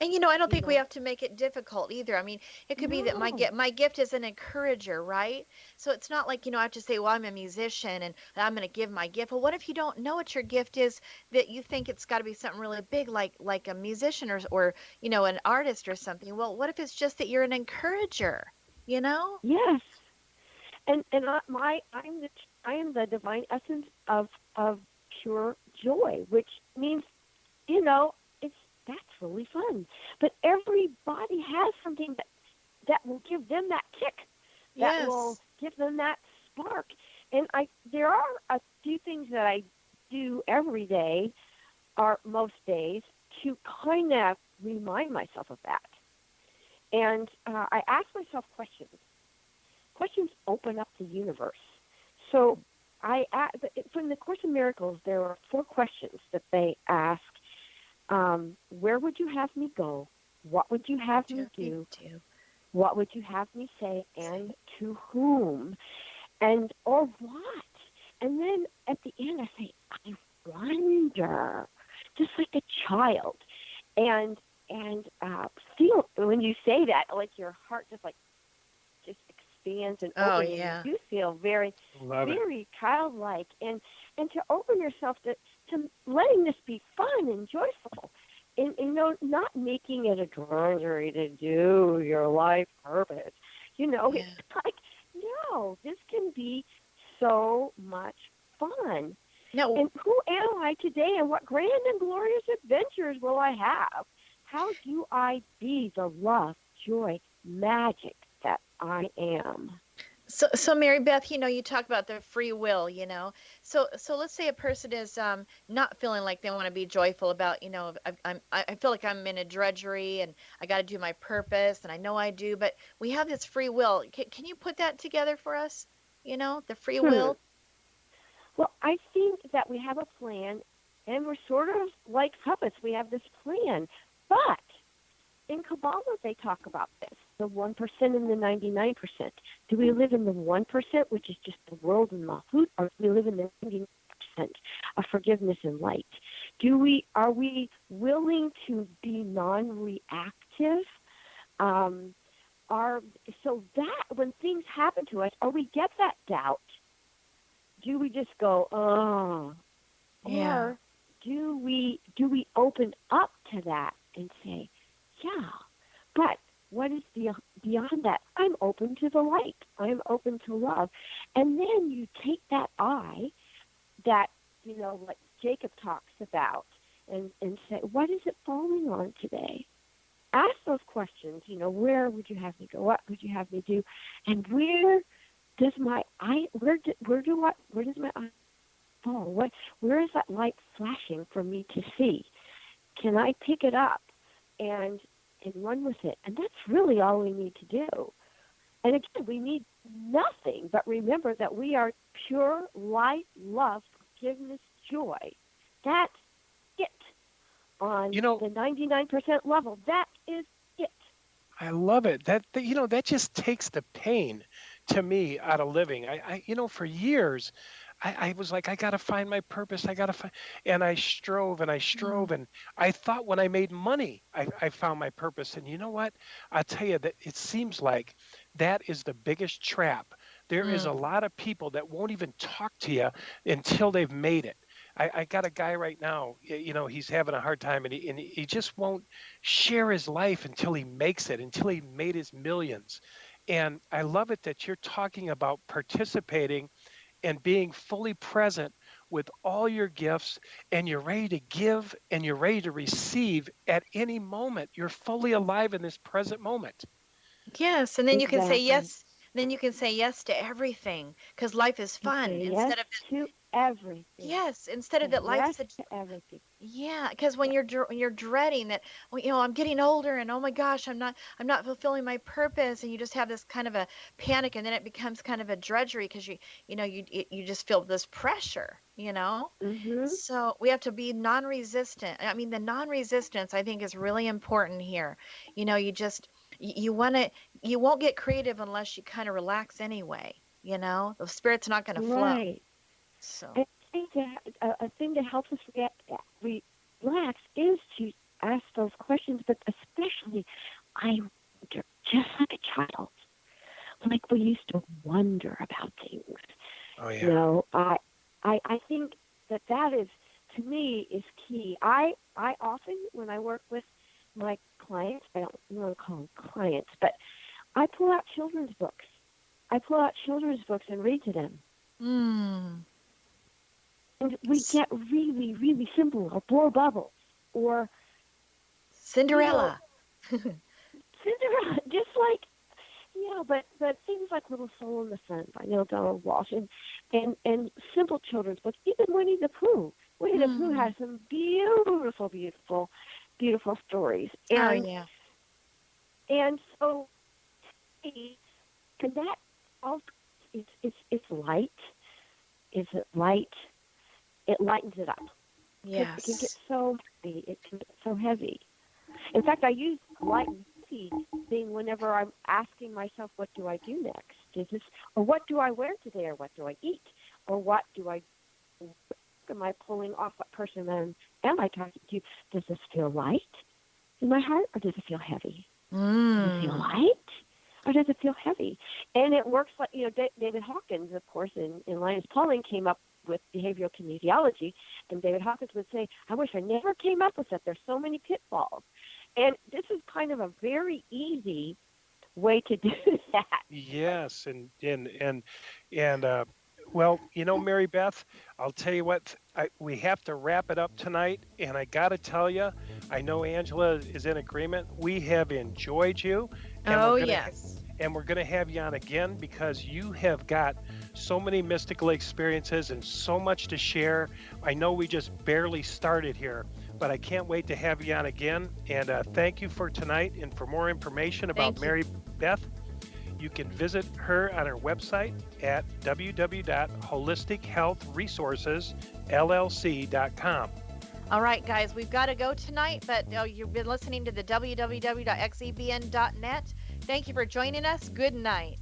And I don't think we have to make it difficult either. I mean, it could be that No. my gift is an encourager, right? So it's not like, I have to say, well, I'm a musician and I'm going to give my gift. Well, what if you don't know what your gift is, that you think it's got to be something really big, like a musician or an artist or something? Well, what if it's just that you're an encourager, you know? Yes. And I am the divine essence of pure joy, which means, that's really fun. But everybody has something that will give them that kick, that will give them that spark. And there are a few things that I do every day, or most days, to kind of remind myself of that. And I ask myself questions. Questions open up the universe. So from the Course in Miracles, there are 4 questions that they ask. Where would you have me go? What would you have me do? What would you have me say? And to whom? Or what? And then at the end, I say, I wonder, just like a child. And feel, when you say that, like your heart just expands and opens. And you feel very, very childlike. And to open yourself to letting this be fun and joyful. And not making it a drudgery to do your life purpose. It's like, no, this can be so much fun. No. And who am I today, and what grand and glorious adventures will I have? How do I be the love, joy, magic that I am? So Mary Beth, you talk about the free will, So let's say a person is not feeling like they want to be joyful about, I feel like I'm in a drudgery and I got to do my purpose, and I know I do, but we have this free will. Can you put that together for us? The free will. Well, I think that we have a plan, and we're sort of like puppets. We have this plan, but in Kabbalah, they talk about this, the 1% and the 99%. Do we live in the 1%, which is just the world and Malchut, or do we live in the 99% of forgiveness and light? Are we willing to be non-reactive? So that when things happen to us, or we get that doubt, do we just go, oh? Yeah. Or do we open up to that and say, yeah, but what is beyond that? I'm open to the light. I'm open to love. And then you take that eye that, like Jacob talks about, and say, what is it falling on today? Ask those questions, where would you have me go? What would you have me do? And where does my eye fall? Where is that light flashing for me to see? Can I pick it up and run with it? And that's really all we need to do. And again, we need nothing but remember that we are pure light, love, forgiveness, joy. That's it on the 99% level. That is it. I love it. That just takes the pain to me out of living. I for years, I was like, I got to find my purpose. And I strove and I strove. And I thought when I made money, I found my purpose. And you know what? I'll tell you that it seems like that is the biggest trap. There is a lot of people that won't even talk to you until they've made it. I got a guy right now, he's having a hard time, and he just won't share his life until he makes it, until he made his millions. And I love it that you're talking about participating and being fully present with all your gifts, and you're ready to give and you're ready to receive at any moment. You're fully alive in this present moment. Yes, and then you can say yes. Then you can say yes to everything, because life is fun instead of to everything. Yes, instead of that life's to everything. Yeah, because when you're dreading that, I'm getting older and oh my gosh, I'm not fulfilling my purpose, and you just have this kind of a panic, and then it becomes kind of a drudgery because you just feel this pressure, Mm-hmm. So we have to be non-resistant. I mean, the non-resistance I think is really important here. You want to, you won't get creative unless you kind of relax anyway. You know, the spirit's not going to flow. Right. So I think that a thing that helps us relax is to ask those questions, but especially, I wonder, just like a child, like we used to wonder about things. Oh yeah. You know, I think that is, to me, is key. I often, when I work with my clients, I don't want to call them clients, but I pull out children's books. I pull out children's books and read to them. And we get really, really simple, or blow bubbles, or Cinderella. Cinderella, just like, but things like Little Soul in the Sun by Neil Donald Walsh, and simple children's books, even Winnie the Pooh. Winnie the Pooh has some beautiful, beautiful, beautiful stories. And, and so, and that also, it's light. Is it light? It lightens it up. Yes. It can get so heavy. It can get so heavy. In fact, I use light and heavy being whenever I'm asking myself, what do I do next? Is this, or what do I wear today, or what do I eat, or what do I? Am I pulling off? What person am I talking to? Does this feel light in my heart, or does it feel heavy? Does it feel light, or does it feel heavy? And it works like, David Hawkins, of course, in Linus Pauling came up with behavioral kinesiology, and David Hawkins would say, I wish I never came up with that. There's so many pitfalls. And this is kind of a very easy way to do that. Yes, and well, Mary Beth, I'll tell you what, we have to wrap it up tonight, and I got to tell you, I know Angela is in agreement. We have enjoyed you. And Yes. And we're going to have you on again because you have got so many mystical experiences and so much to share. I know we just barely started here, but I can't wait to have you on again. And thank you for tonight. And for more information about Mary Beth, you can visit her on her website at www.holistichealthresourcesllc.com. All right, guys, we've got to go tonight, but you've been listening to the www.xebn.net. Thank you for joining us. Good night.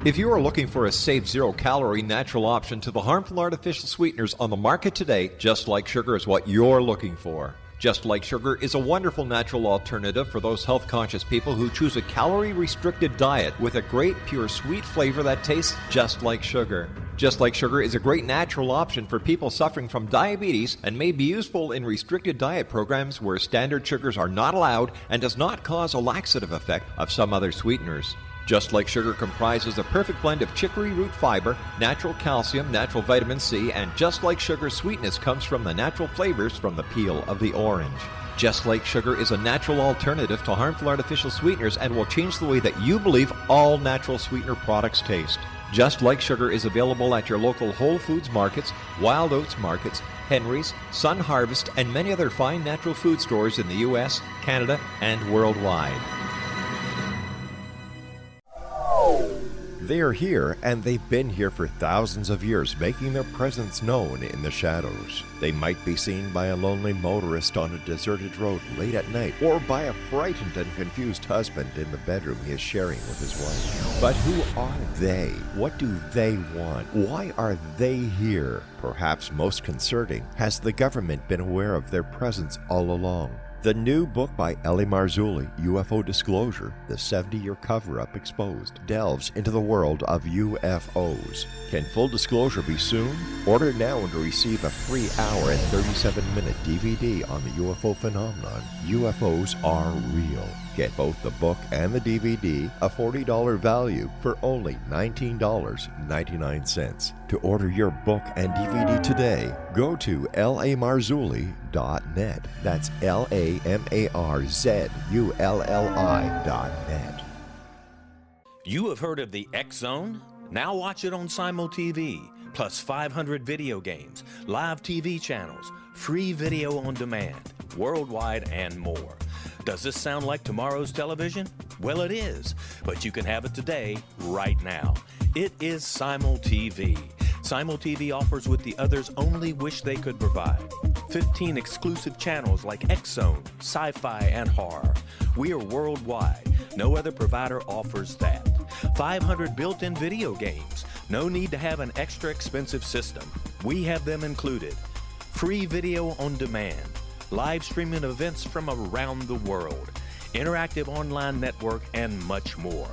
If you are looking for a safe, zero-calorie natural option to the harmful artificial sweeteners on the market today, Just Like Sugar is what you're looking for. Just Like Sugar is a wonderful natural alternative for those health-conscious people who choose a calorie-restricted diet with a great, pure, sweet flavor that tastes just like sugar. Just Like Sugar is a great natural option for people suffering from diabetes and may be useful in restricted diet programs where standard sugars are not allowed and does not cause a laxative effect of some other sweeteners. Just Like Sugar comprises a perfect blend of chicory root fiber, natural calcium, natural vitamin C, and Just Like Sugar's sweetness comes from the natural flavors from the peel of the orange. Just Like Sugar is a natural alternative to harmful artificial sweeteners and will change the way that you believe all natural sweetener products taste. Just Like Sugar is available at your local Whole Foods markets, Wild Oats markets, Henry's, Sun Harvest, and many other fine natural food stores in the U.S., Canada, and worldwide. They are here, and they've been here for thousands of years, making their presence known in the shadows. They might be seen by a lonely motorist on a deserted road late at night, or by a frightened and confused husband in the bedroom he is sharing with his wife. But who are they? What do they want? Why are they here? Perhaps most concerning, has the government been aware of their presence all along? The new book by Ellie Marzulli, UFO Disclosure, the 70-year cover-up exposed, delves into the world of UFOs. Can full disclosure be soon? Order now and receive a free hour and 37-minute DVD on the UFO phenomenon. UFOs are real. Get both the book and the DVD, a $40 value, for only $19.99. To order your book and DVD today, go to lamarzulli.net. That's LAMARZULLI.net. You have heard of the X Zone? Now watch it on Simul TV, plus 500 video games, live TV channels, free video on demand, worldwide, and more. Does this sound like tomorrow's television? Well, it is, but you can have it today, right now. It is Simul TV. Simul TV offers what the others only wish they could provide. 15 exclusive channels like X-Zone, Sci-Fi, and Horror. We are worldwide. No other provider offers that. 500 built-in video games. No need to have an extra expensive system. We have them included. Free video on demand. Live streaming events from around the world. Interactive online network, and much more.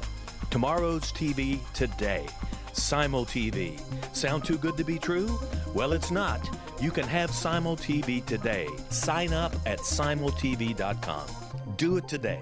Tomorrow's TV today. Simul TV. Sound too good to be true? Well, it's not. You can have Simul TV today. Sign up at simultv.com. Do it today.